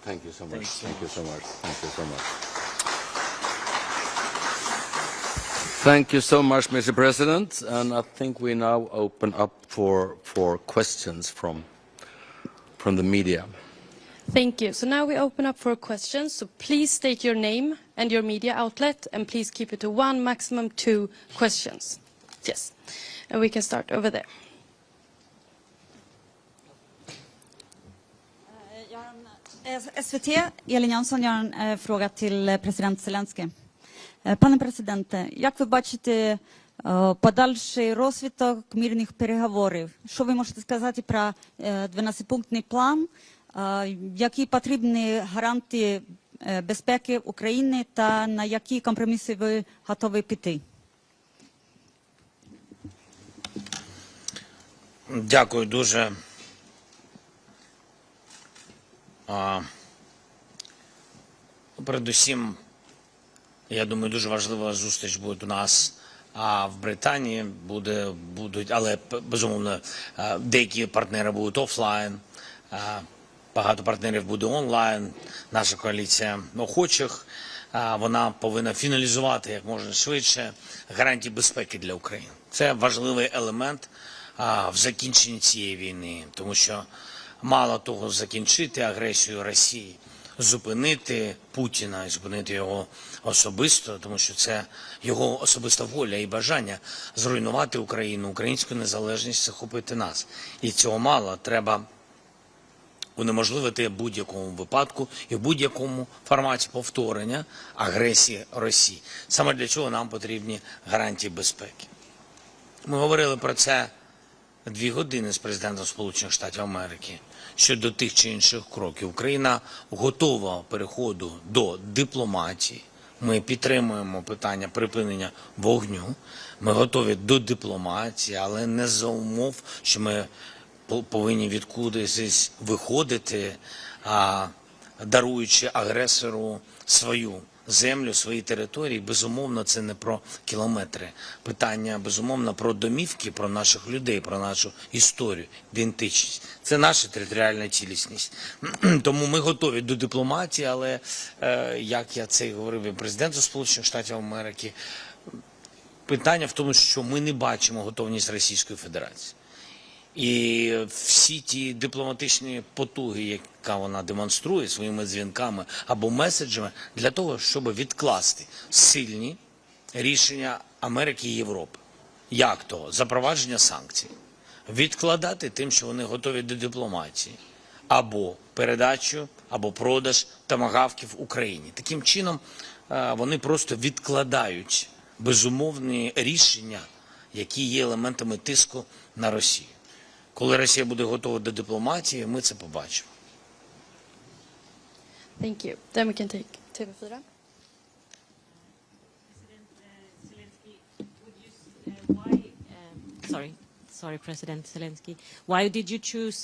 Thank you so much. Thank you so much. Thank you so much. Thank you so much, Mr. President. And I think we now open up for questions from the media. Thank you. So now we open up for questions. So please state your name and your media outlet, and please keep it to one, maximum 2 questions. Yes. And we can start over there. SVT, Elin Jansson, jag har en fråga till president Zelenskiy. Пане президенте, як ви бачите подальший розвиток мирних переговорів? Що ви можете сказати про 12-пунктний план? Які потрібні гарантії безпеки України та на які компроміси ви готові піти? Дякую дуже. Передусім, я думаю, дуже важлива зустріч буде у нас в Британії, будуть, але безумовно деякі партнери будуть офлайн, багато партнерів буде онлайн. Наша коаліція охочих, вона повинна фіналізувати як можна швидше гарантії безпеки для України. Це важливий елемент в закінченні цієї війни, тому що мало того закінчити агресію Росії, зупинити Путіна і зупинити його особисто, тому що це його особиста воля і бажання зруйнувати Україну, українську незалежність, захопити нас. І цього мало. Треба унеможливити в будь-якому випадку і в будь-якому форматі повторення агресії Росії. Саме для чого нам потрібні гарантії безпеки. Ми говорили про це 2 години з президентом Сполучених Штатів Америки щодо тих чи інших кроків. Україна готова переходу до дипломатії. Ми підтримуємо питання припинення вогню. Ми готові до дипломатії, але не за умов, що ми повинні відкудись виходити, даруючи агресору свою землю, свої території. Безумовно, це не про кілометри. Питання, безумовно, про домівки, про наших людей, про нашу історію, ідентичність. Це наша територіальна цілісність. Тому ми готові до дипломатії, але, як я це говорив і президенту Сполучених Штатів Америки, питання в тому, що ми не бачимо готовність Російської Федерації. І всі ті дипломатичні потуги, яка вона демонструє своїми дзвінками або меседжами, для того, щоб відкласти сильні рішення Америки і Європи. Як то? Запровадження санкцій. Відкладати тим, що вони готові до дипломатії. Або передачу, або продаж томагавків Україні. Таким чином, вони просто відкладають безумовні рішення, які є елементами тиску на Росію. Коли Росія буде готова до дипломатії, ми це побачимо. Thank you. Then we can take TV4. Sorry, President Zelensky. Why did you choose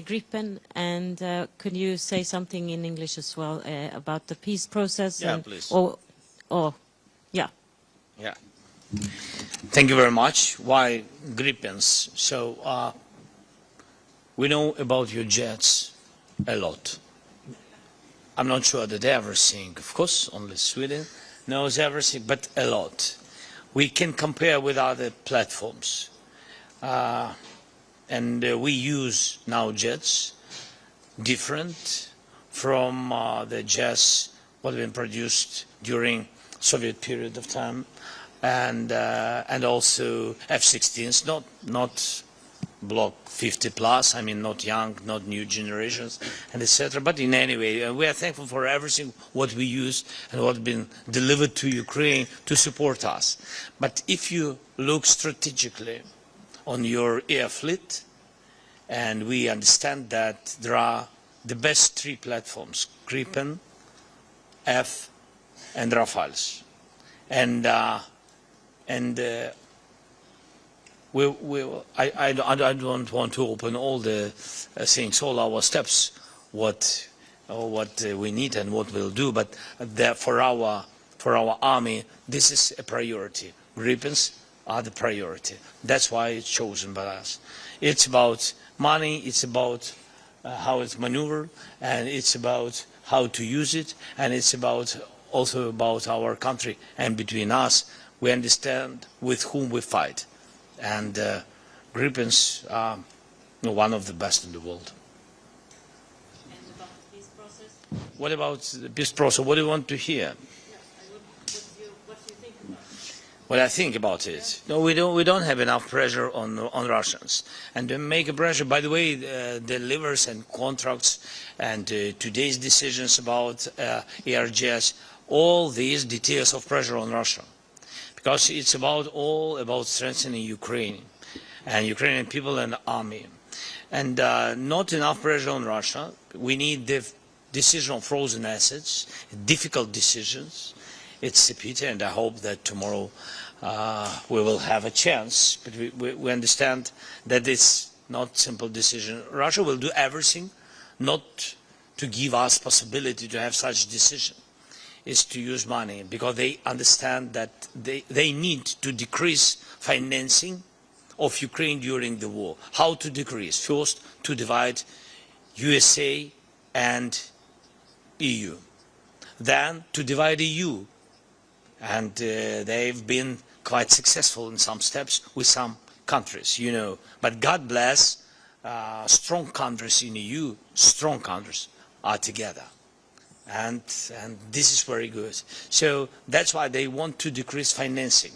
Gripen? And could you say something in English as well about the peace process? Yeah, and, please. Yeah. Thank you very much. Why Gripens? So, we know about your jets a lot. I'm not sure that everything, of course, only Sweden knows everything, but a lot. We can compare with other platforms. And we use now jets different from the jets what have been produced during Soviet period of time. And also F-16s, not Block 50 plus, I mean not young, not new generations, and etc. But in any way, we are thankful for everything what we use and what has been delivered to Ukraine to support us. But if you look strategically on your air fleet, and we understand that there are the best 3 platforms, Gripen, F, and Rafales. And I don't want to open all the things, all our steps, what we need and what we'll do, but for our army, this is a priority. Gripens are the priority. That's why it's chosen by us. It's about money, it's about how it's maneuvered, and it's about how to use it, and it's also about our country. And between us, we understand with whom we fight. And Gripens are one of the best in the world. And about the peace process? What about the peace process? What do you want to hear? What do you think about it? What I think about it? No, we don't have enough pressure on Russians. And to make a pressure, by the way, the levers and contracts and today's decisions about ERGS, all these details of pressure on Russia. Because it's all about strengthening Ukraine and Ukrainian people and army. And not enough pressure on Russia. We need the decision on frozen assets, difficult decisions. It's a pity, and I hope that tomorrow we will have a chance. But we understand that it's not a simple decision. Russia will do everything not to give us possibility to have such decision. Is to use money, because they understand that they need to decrease financing of Ukraine during the war. How to decrease? First, to divide USA and EU. Then to divide EU. And they've been quite successful in some steps with some countries, you know. But God bless, strong countries in EU, strong countries are together. And this is very good. So that's why they want to decrease financing.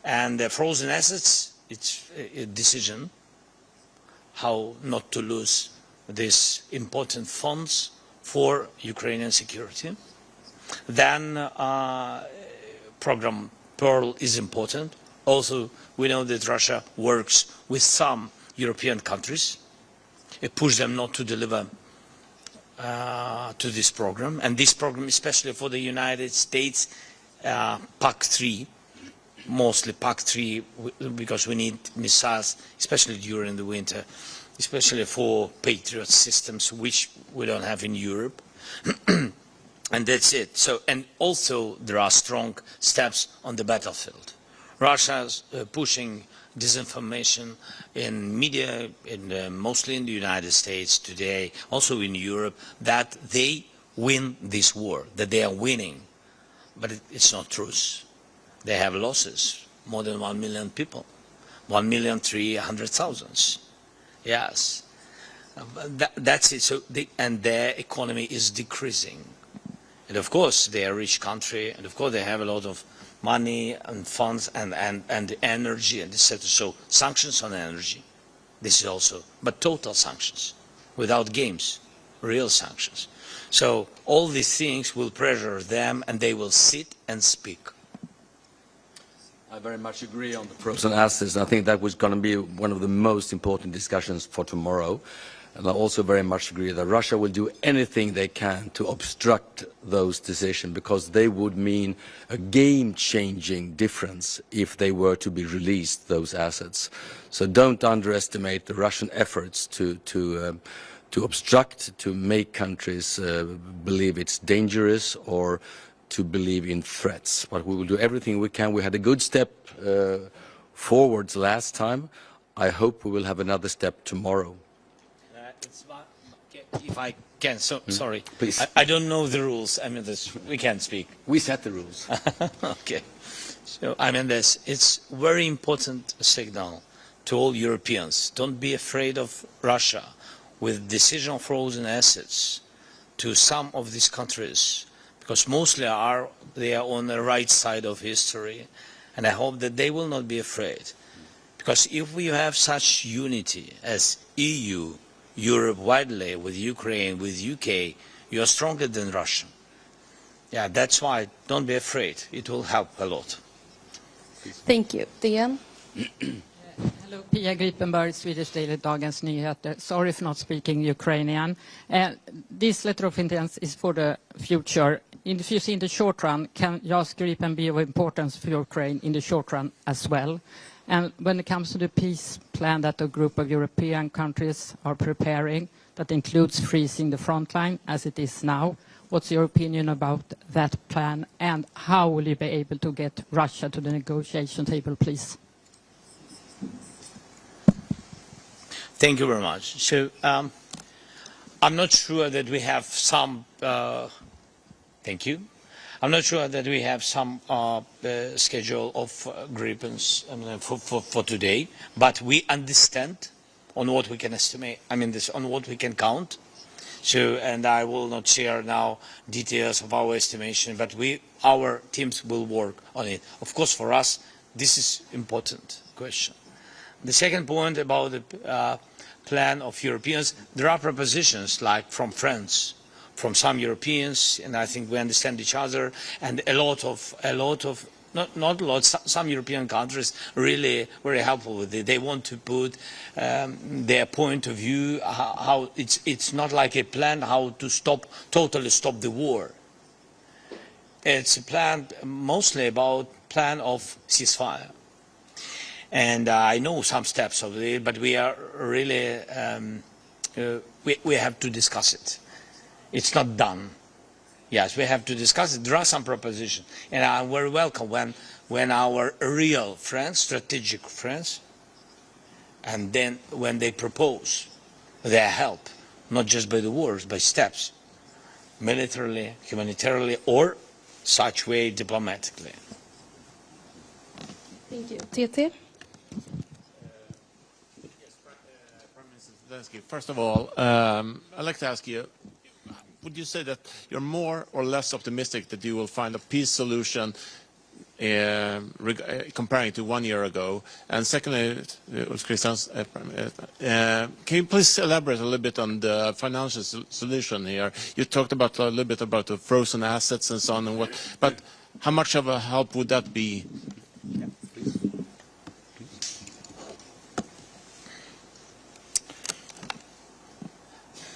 And the frozen assets, it's a decision how not to lose these important funds for Ukrainian security. Then program Pearl is important. Also, we know that Russia works with some European countries. It pushes them not to deliver to this program, and this program, especially for the United States, PAC-3, mostly PAC-3, because we need missiles, especially during the winter, especially for Patriot systems, which we don't have in Europe. And that's it. So, and also there are strong steps on the battlefield. Russia's pushing disinformation in media, mostly in the United States today, also in Europe, that they win this war, that they are winning. But it's not true. They have losses, more than 1 million people, 1,300,000. Yes, that's it. So and their economy is decreasing. And of course, they are a rich country, and of course they have a lot of money and funds and energy and etc. So sanctions on energy, this is also, but total sanctions, without games, real sanctions. So all these things will pressure them, and they will sit and speak. I very much agree on the frozen assets. I think that was going to be one of the most important discussions for tomorrow. And I also very much agree that Russia will do anything they can to obstruct those decisions, because they would mean a game-changing difference if they were to be released, those assets. So don't underestimate the Russian efforts to obstruct, to make countries believe it's dangerous or to believe in threats. But we will do everything we can. We had a good step forwards last time. I hope we will have another step tomorrow. If I can, sorry. Please. I don't know the rules. I mean, we can't speak. We set the rules. Okay. So, I mean, it's very important signal to all Europeans. Don't be afraid of Russia with decision on frozen assets to some of these countries, because mostly they are on the right side of history, and I hope that they will not be afraid. Because if we have such unity as EU, Europe widely, with Ukraine, with UK, you are stronger than Russia. Yeah, that's why don't be afraid. It will help a lot. Thank you. Diane? Hello, Pia Gripenberg, Swedish Daily Dagens Nyheter. Sorry for not speaking Ukrainian. This letter of intent is for the future. If you see in the short run, can JAS Gripen be of importance for Ukraine in the short run as well? And when it comes to the peace plan that a group of European countries are preparing, that includes freezing the front line as it is now, what's your opinion about that plan, and how will you be able to get Russia to the negotiation table, please? Thank you very much. So I'm not sure that we have some, thank you. I'm not sure that we have some schedule of Gripens for today, but we understand on what we can estimate, on what we can count. So, and I will not share now details of our estimation, but our teams will work on it. Of course, for us, this is important question. The second point about the plan of Europeans, there are propositions like from France, from some Europeans, and I think we understand each other, and some European countries really very helpful with it. They want to put their point of view, how it's not like a plan how to totally stop the war. It's a plan mostly about plan of ceasefire. And I know some steps of it, but we are really, we have to discuss it. It's not done. Yes, we have to discuss it. There are some propositions, and I'm very welcome when our real friends, strategic friends, and then when they propose their help, not just by the words, by steps, militarily, humanitarily, or such way diplomatically. Thank you. TT? Prime Minister Zelensky, first of all, I'd like to ask you, would you say that you're more or less optimistic that you will find a peace solution comparing to 1 year ago? And secondly, can you please elaborate a little bit on the financial solution here? You talked about a little bit about the frozen assets and so on, and but how much of a help would that be? Yeah, please.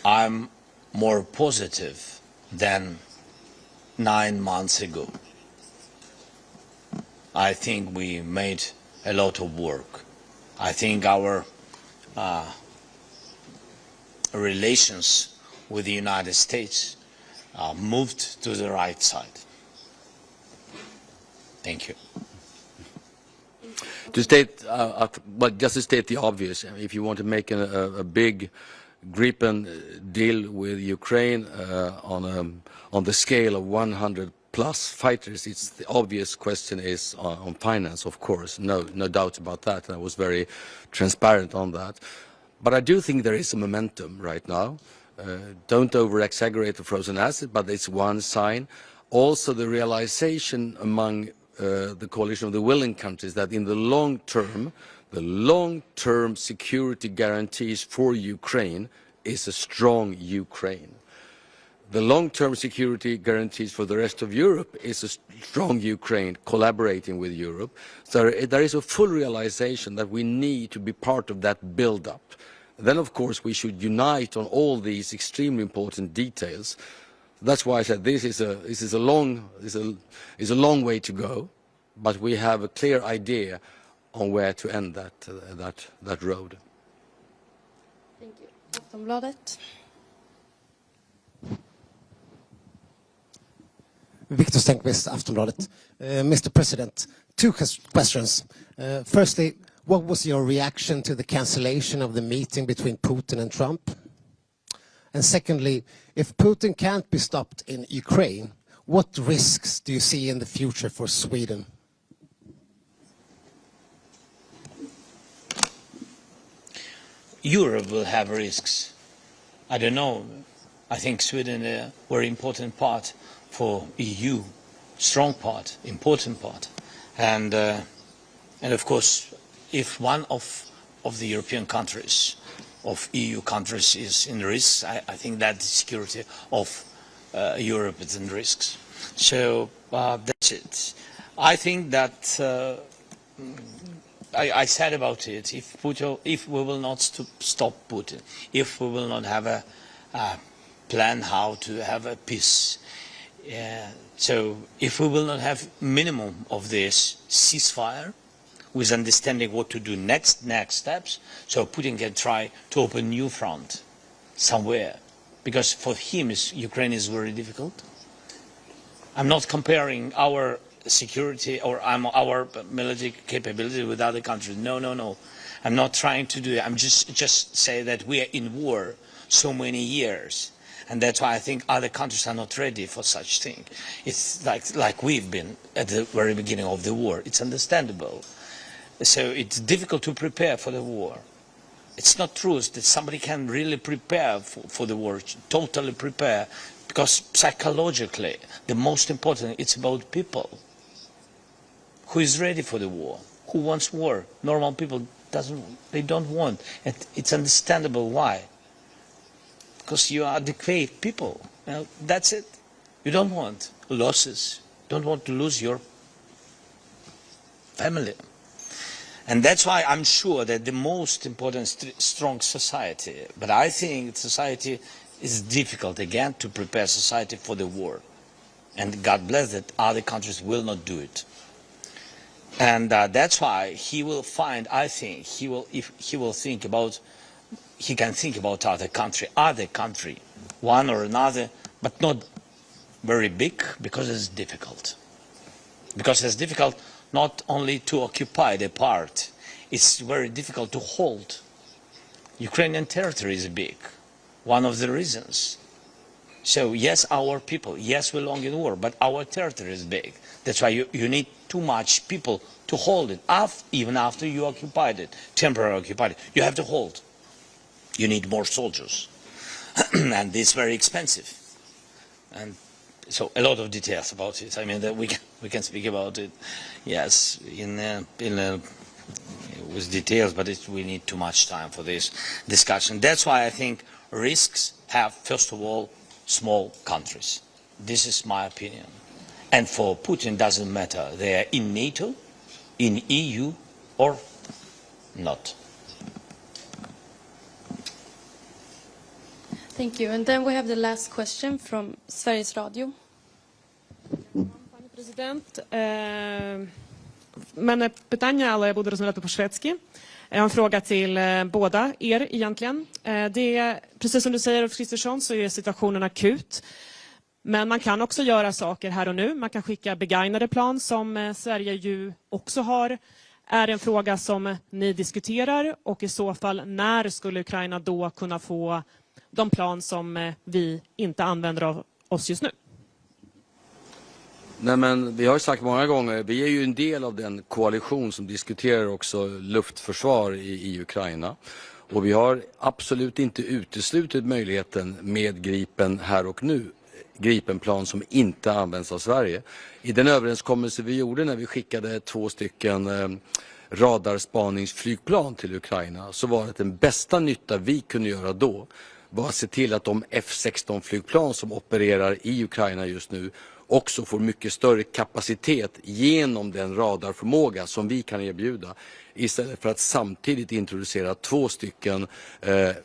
I'm more positive than 9 months ago. I think we made a lot of work. I think our relations with the United States moved to the right side. Thank you. To state, but just to state the obvious, if you want to make a big Gripen deal with Ukraine on the scale of 100 plus fighters, it's the obvious question is on finance, of course, no doubt about that, and I was very transparent on that. But I do think there is a momentum right now. Don't over-exaggerate the frozen asset, but it's one sign. Also the realization among the coalition of the willing countries that in the long-term security guarantees for Ukraine is a strong Ukraine. The long-term security guarantees for the rest of Europe is a strong Ukraine collaborating with Europe. So there is a full realization that we need to be part of that build-up. Then, of course, we should unite on all these extremely important details. That's why I said this is a long way to go, but we have a clear idea on where to end that road. Thank you. Aftonbladet. Victor Stenqvist, Aftonbladet. Mr. President, two questions. Firstly, what was your reaction to the cancellation of the meeting between Putin and Trump? And secondly, if Putin can't be stopped in Ukraine, what risks do you see in the future for Sweden? Europe will have risks. I don't know. I think Sweden is a very important part for EU, strong part, important part. And of course, if one of the European countries, of EU countries is in risk, I think that the security of Europe is in risks. So that's it. I think that I said about it, if we will not stop Putin, if we will not have a plan how to have a peace, so if we will not have minimum of this ceasefire, with understanding what to do next steps, so Putin can try to open new front somewhere, because for him Ukraine is very difficult. I'm not comparing our security or our military capability with other countries. No. I'm not trying to do it. I'm just say that we are in war. so many years. And that's why I think other countries are not ready for such thing. It's like we've been at the very beginning of the war. It's understandable. So it's difficult to prepare for the war. It's not true that somebody can really prepare for the war, totally prepare, because psychologically, the most important, it's about people. Who is ready for the war? Who wants war? Normal people they don't want. And it's understandable why. Because you are adequate people. That's it. You don't want losses. You don't want to lose your family. And that's why I'm sure that the most important strong society, but I think society is difficult again to prepare society for the war. And God bless that other countries will not do it. And that's why he will find, I think, he can think about other country, one or another, but not very big, because it's difficult. Because it's difficult not only to occupy the part, it's very difficult to hold. Ukrainian territory is big, one of the reasons. So yes, our people, yes, we belong in war, but our territory is big. That's why you need too much people to hold it, even after you occupied it, temporarily occupied it. You have to hold. You need more soldiers. And it's very expensive. And so a lot of details about it. I mean, that we can speak about it, yes, with details, but we need too much time for this discussion. That's why I think risks have, first of all, small countries. This is my opinion. And for Putin, it doesn't matter. They are in NATO, in EU, or not. Thank you. And then we have the last question from Sveriges Radio. Panie prezydent, men pytania, ale jag borde rozmawiać på szwedzki. Jag har en fråga till båda er egentligen. Det är, precis som du säger, Ulf Kristersson, så är situationen akut. Men man kan också göra saker här och nu. Man kan skicka begagnade plan som Sverige ju också har. Är det en fråga som ni diskuterar? Och i så fall, när skulle Ukraina då kunna få de plan som vi inte använder av oss just nu? Nej, men vi har ju sagt många gånger, vi är ju en del av den koalition som diskuterar också luftförsvar i Ukraina. Och vi har absolut inte uteslutit möjligheten med Gripen här och nu. Gripenplan som inte används av Sverige. I den överenskommelse vi gjorde när vi skickade 2 radarspaningsflygplan till Ukraina, så var det den bästa nytta vi kunde göra då var att se till att de F16-flygplan som opererar i Ukraina just nu också får mycket större kapacitet genom den radarförmåga som vi kan erbjuda, istället för att samtidigt introducera 2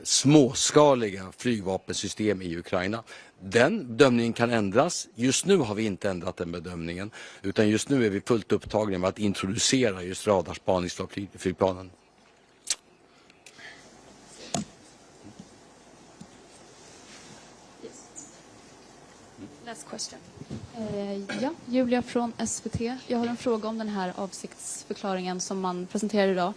småskaliga flygvapensystem i Ukraina. Den bedömningen kan ändras. Just nu har vi inte ändrat den bedömningen, utan just nu är vi fullt upptagna med att introducera just radarspaningsflygplanen. Last question. Ja, Julia från SVT. Jag har en fråga om den här avsiktsförklaringen som man presenterar idag.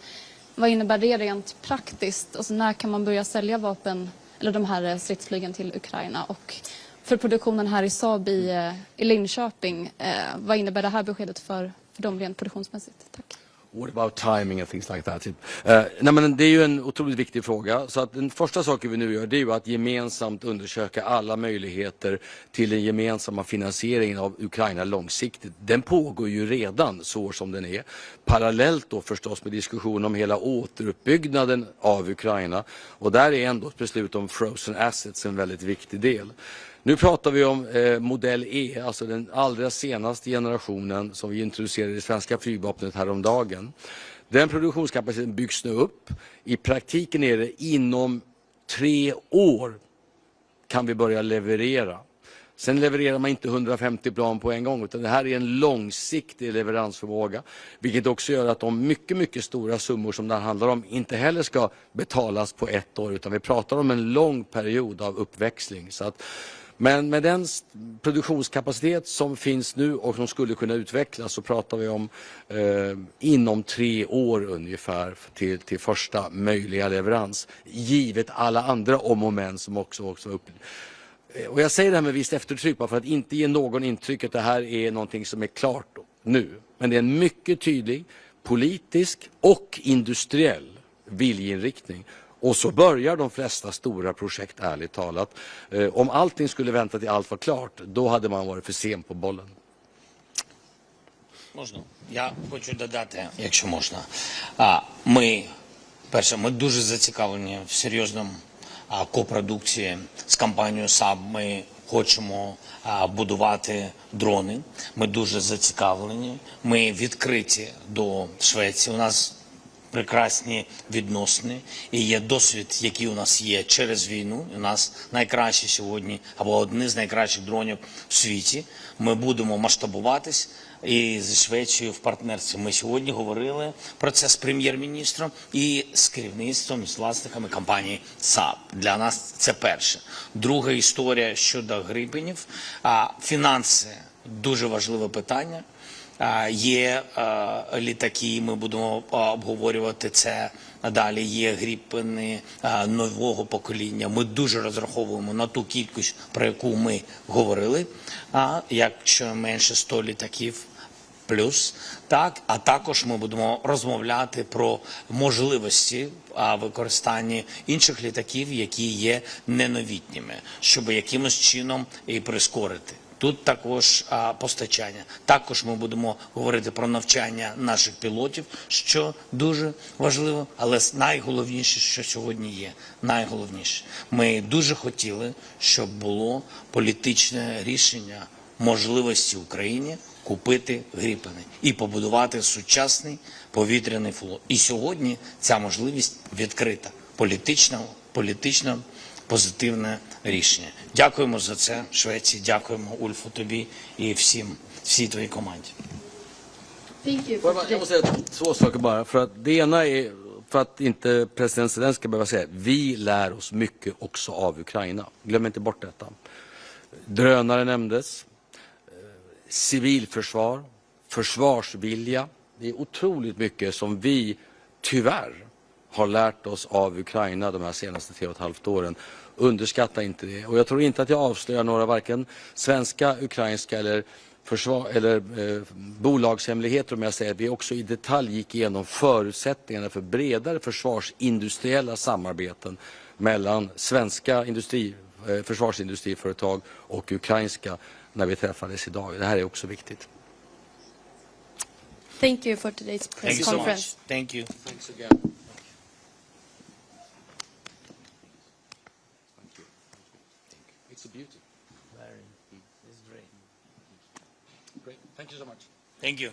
Vad innebär det rent praktiskt? Alltså, när kan man börja sälja vapen eller de här stridsflygen till Ukraina? Och för produktionen här i Saab i Linköping, vad innebär det här beskedet för dem rent produktionsmässigt? Tack. What about timing and things like that? Nej, men det är ju en otroligt viktig fråga. Så att den första saken vi nu gör, det är ju att gemensamt undersöka alla möjligheter till den gemensamma finansieringen av Ukraina långsiktigt. Den pågår ju redan så som den är. Parallellt då förstås med diskussion om hela återuppbyggnaden av Ukraina. Och där är ändå ett beslut om frozen assets en väldigt viktig del. Nu pratar vi om modell E, alltså den allra senaste generationen som vi introducerade i det svenska flygvapnet häromdagen. Den produktionskapaciteten byggs nu upp. I praktiken är det inom 3 år kan vi börja leverera. Sen levererar man inte 150 plan på en gång, utan det här är en långsiktig leveransförmåga. Vilket också gör att de mycket stora summor som det handlar om inte heller ska betalas på 1 år, utan vi pratar om en lång period av uppväxling. Så att Men med den produktionskapacitet som finns nu och som skulle kunna utvecklas så pratar vi om inom 3 år ungefär till första möjliga leverans. Givet alla andra moment som också var uppe. Och jag säger det här med visst eftertryck bara för att inte ge någon intryck att det här är någonting som är klart nu. Men det är en mycket tydlig politisk och industriell viljeinriktning. Och så börjar de flesta stora projekt, ärligt talat. Om allting skulle vänta till allt var klart, då hade man varit för sen på bollen. Можна? Я хочу додати, якщо можна. Ми дуже зацікавлені в серйозному копродукції з компанією Saab. Ми хочемо будувати дрони. Ми дуже зацікавлені. Ми відкриті до Швеції. У нас прекрасні відносини і є досвід, який у нас є через війну. У нас найкращі сьогодні, або одні з найкращих дронів в світі. Ми будемо масштабуватись і зі Швецією в партнерстві. Ми сьогодні говорили про це з прем'єр-міністром і з керівництвом, з власниками компанії Saab. Для нас це перше. Друга історія щодо Грипенів. Фінанси – дуже важливе питання. Є літаки, ми будемо обговорювати це далі, є Гріпени нового покоління. Ми дуже розраховуємо на ту кількість, про яку ми говорили, якщо менше 100 літаків плюс. Так, а також ми будемо розмовляти про можливості використання інших літаків, які є неновітніми, щоб якимось чином і прискорити. Тут також постачання. Також ми будемо говорити про навчання наших пілотів, що дуже важливо, але найголовніше, що сьогодні є, найголовніше. Ми дуже хотіли, щоб було політичне рішення можливості Україні купити Гріпени і побудувати сучасний повітряний флот. І сьогодні ця можливість відкрита. Політично позитивне рішення. Дякуємо за це Швеції, дякуємо Ульфу тобі і всій твоїй команді. Jag måste säga 2 saker bara. För att det ena är, för att inte president Zelenskiy behöver säga, vi lär oss mycket också av Ukraina. Glöm inte bort detta. Drönare nämndes, civilförsvar, försvarsvilja. Det är otroligt mycket som vi tyvärr har lärt oss av Ukraina de här senaste 3,5 åren. Underskatta inte det. Och jag tror inte att jag avslöjar några varken svenska, ukrainska eller bolagshemligheter om jag säger att vi också i detalj gick igenom förutsättningarna för bredare försvarsindustriella samarbeten mellan svenska försvarsindustriföretag och ukrainska när vi träffades idag. Det här är också viktigt. Thank you for today's press conference. So much. Thank you. Thanks again. It's a beauty. It's great. Great. Thank you so much. Thank you.